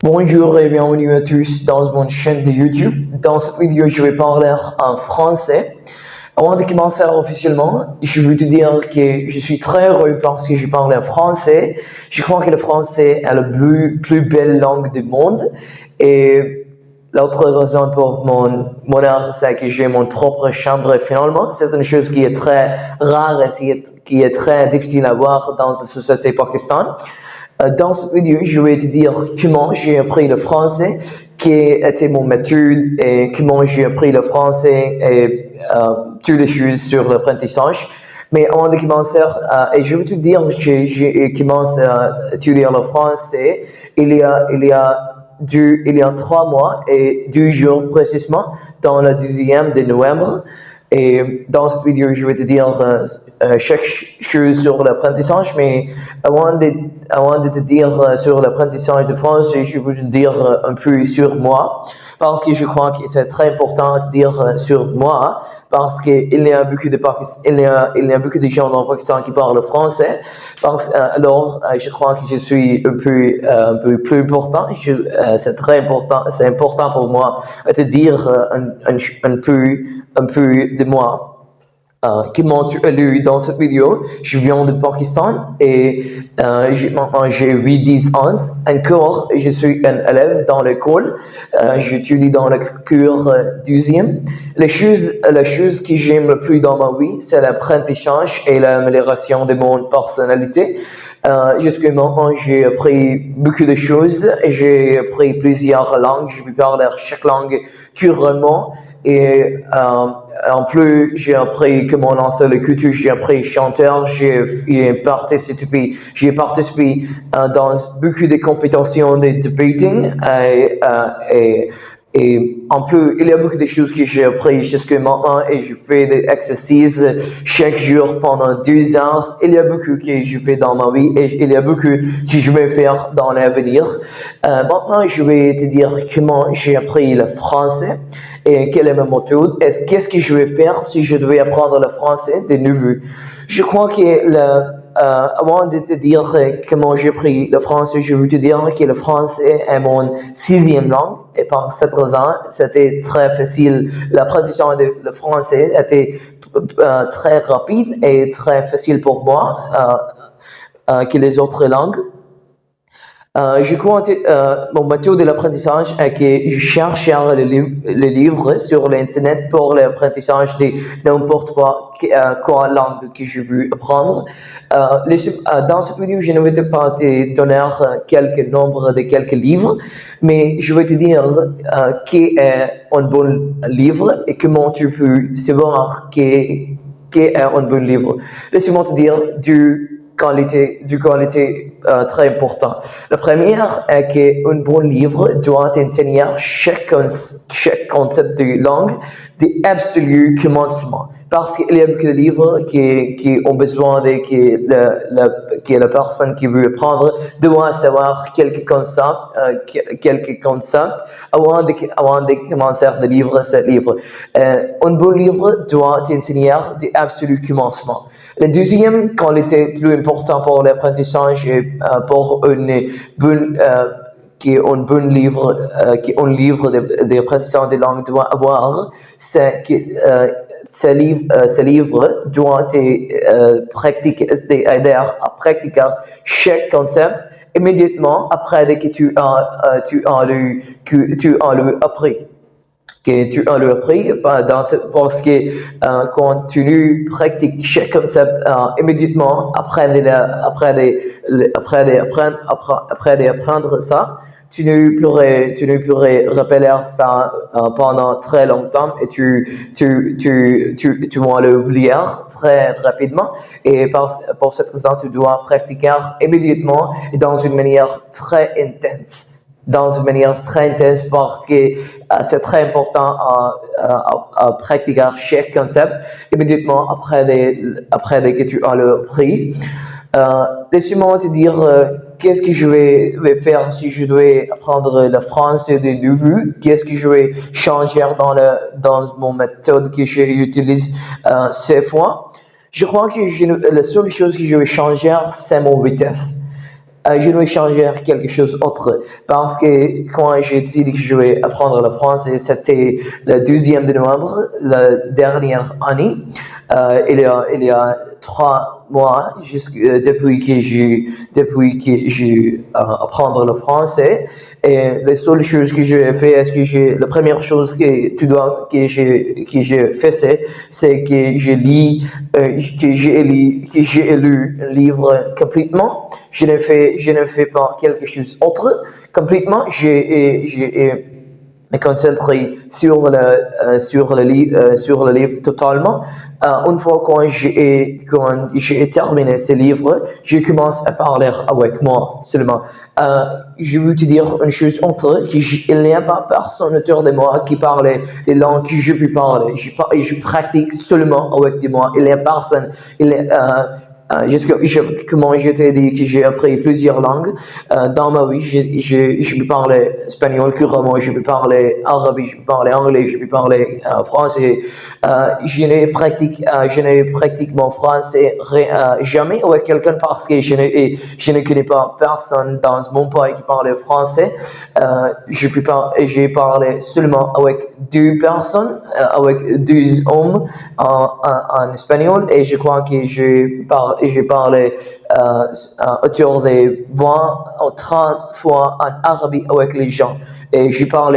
Bonjour et bienvenue à tous dans mon chaîne de YouTube. Dans cette vidéo, je vais parler en français. Avant de commencer officiellement, je veux te dire que je suis très heureux parce que je parle en français. Je crois que le français est la plus belle langue du monde. Et l'autre raison pour mon bonheur, c'est que j'ai mon propre chambre finalement. C'est une chose qui est très rare et qui est très difficile à voir dans la société pakistanaise. Dans cette vidéo, je vais te dire comment j'ai appris le français, quelle était mon méthode et comment j'ai appris le français et toutes les choses sur l'apprentissage. Mais avant de commencer, et je vais te dire que j'ai commencé à étudier le français il y a 3 mois et 2 jours précisément, dans le 10e de novembre. Et dans cette vidéo, je vais te dire chaque chose sur l'apprentissage, mais avant de te dire sur l'apprentissage de français, je veux te dire un peu sur moi, parce que je crois que c'est très important de dire sur moi, parce qu'il y a beaucoup de gens dans le Pakistan qui parlent français. Alors, je crois que je suis un peu plus important. C'est très important, c'est important pour moi de te dire un peu de moi. Comment tu as lu dans cette vidéo, je viens du Pakistan et maintenant j'ai 8-10 ans. Encore, je suis un élève dans l'école. J'étudie dans le cours 12e. La chose que j'aime le plus dans ma vie, c'est l'apprentissage et l'amélioration de mon personnalité. Jusqu'à maintenant, j'ai appris beaucoup de choses. J'ai appris plusieurs langues. Je peux parler chaque langue couramment. Et en plus, j'ai appris comment lancer le culture, j'ai appris chanteur, j'ai participé dans beaucoup de compétitions de debating et en plus, il y a beaucoup de choses que j'ai appris jusqu'à maintenant et je fais des exercices chaque jour pendant 2 heures. Il y a beaucoup que je fais dans ma vie et il y a beaucoup que je vais faire dans l'avenir. Maintenant, je vais te dire comment j'ai appris le français et quelle est ma méthode. Qu'est-ce que je vais faire si je devais apprendre le français de nouveau? Je crois que avant de te dire comment j'ai appris le français, je veux te dire que le français est mon 6e langue et par cette raison, c'était très facile. L'apprentissage du français était très rapide et très facile pour moi que les autres langues. Je crois que mon méthode de l'apprentissage est que je cherche les livres sur l'internet pour l'apprentissage de n'importe quoi langue que je veux apprendre. Dans cette vidéo, je ne vais pas te donner quelques nombres de quelques livres, mais je vais te dire qui est un bon livre et comment tu peux savoir qui est un bon livre. Laisse-moi te dire du qualité très important. La première est qu'un bon livre doit enseigner chaque concept de langue d'absolu commencement. Parce qu'il y a beaucoup de livres qui ont besoin que la personne qui veut apprendre doit savoir quelques concepts avant de commencer à lire ce livre. Un bon livre doit enseigner d'absolu commencement. La deuxième qualité plus importante pour l'apprentissage et pour un bon livre d'apprentissage de langue doit avoir, c'est que ce livre doit t'aider à pratiquer chaque concept immédiatement après que tu as appris. Que tu as appris parce que quand tu pratiques chaque concept immédiatement après d'apprendre ça, tu ne pourrais rappeler ça pendant très longtemps et tu vas l'oublier très rapidement. Et pour cette raison, tu dois pratiquer immédiatement et dans une manière très intense. Parce que c'est très important à pratiquer chaque concept immédiatement après que tu as appris. Laisse-moi te dire qu'est-ce que je vais faire si je dois apprendre le français de nouveau, qu'est-ce que je vais changer dans mon méthode que j'utilise cette fois. Je crois que la seule chose que je vais changer, c'est mon vitesse. je dois changer quelque chose d'autre parce que quand j'ai dit que je vais apprendre le français, c'était le 12e de novembre, la dernière année. Il y a 3 mois depuis que j'ai apprendre le français. Et la seule chose que j'ai fait, la première chose que j'ai fait, c'est que j'ai lu un livre complètement. Je ne fais pas quelque chose d'autre. Complètement, j'ai me concentrer sur le livre totalement. Une fois quand j'ai terminé ce livre, je commence à parler avec moi seulement. Je veux te dire une chose entre il n'y a pas personne autour de moi qui parle les langues que je peux parler. Je pratique seulement avec moi. Il n'y a personne. Comment je t'ai dit que j'ai appris plusieurs langues dans ma vie, je peux parler espagnol couramment, je peux parler arabe, je peux parler anglais, je peux parler français. Je n'ai pratiquement français jamais avec quelqu'un parce que je ne connais pas personne dans mon pays qui parle français. J'ai parlé seulement avec 2 personnes, avec 2 hommes en espagnol et je crois que j'ai parlé autour de 20 ou 30 fois en arabe avec les gens. Et je parle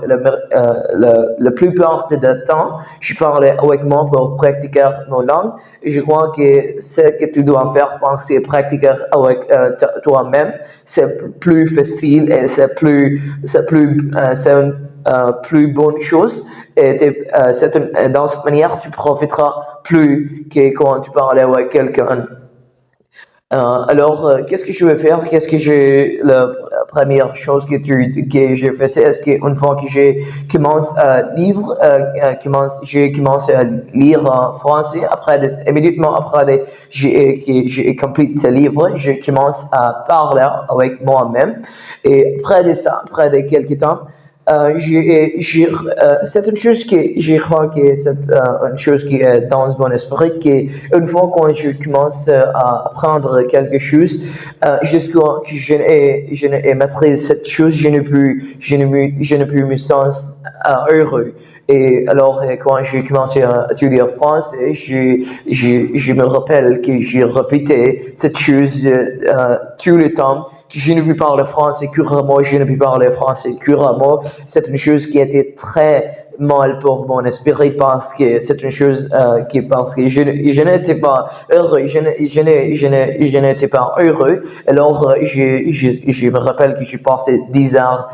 la plupart du temps, je parle avec moi pour pratiquer nos langues. Et je crois que ce que tu dois faire, c'est pratiquer avec toi-même. C'est plus facile et c'est une plus bonne chose et dans cette manière tu profiteras plus que quand tu parles avec quelqu'un. Alors, qu'est-ce que je vais faire? La première chose que j'ai fait, c'est qu'une fois que j'ai commencé à lire en français, immédiatement après j'ai complété ce livre, je commence à parler avec moi-même. Et après de quelques temps, c'est une chose que je crois que c'est une chose qui est dans mon esprit, qu'une fois quand je commence à apprendre quelque chose, jusqu'à que je ne maîtrise cette chose, je ne peux me sentir heureux. Et alors, quand j'ai commencé à étudier français, je me rappelle que j'ai répété cette chose tout le temps. Je ne peux parler français couramment, je ne peux parler français couramment. C'est une chose qui était très mal pour mon esprit parce que c'est une chose parce que je n'étais pas heureux, je n'étais pas heureux. Alors, je me rappelle que j'ai passé 10 heures,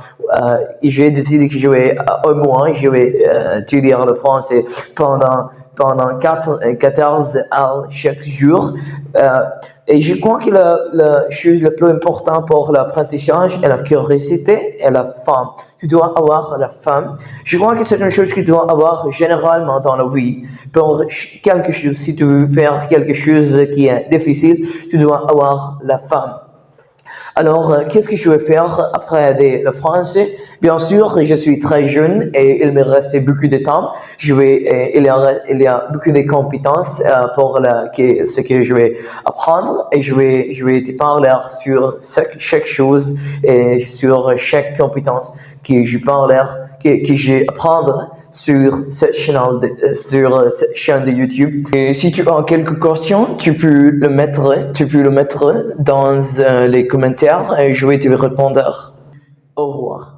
j'ai décidé que je vais un mois, je vais étudier le français pendant 14 heures chaque jour. Et je crois que la chose la plus importante pour l'apprentissage est la curiosité et la faim. Tu dois avoir la faim. Je crois que c'est une chose que tu dois avoir généralement dans la vie. Pour quelque chose, si tu veux faire quelque chose qui est difficile, tu dois avoir la faim. Alors, qu'est-ce que je vais faire après le français? Bien sûr, je suis très jeune et il me reste beaucoup de temps. Il y a beaucoup de compétences pour ce que je vais apprendre et je vais te parler sur chaque chose et sur chaque compétence que je j'ai apprendre sur cette chaîne de YouTube. Et si tu as quelques questions, tu peux le mettre dans les commentaires et je vais te répondre. Au revoir.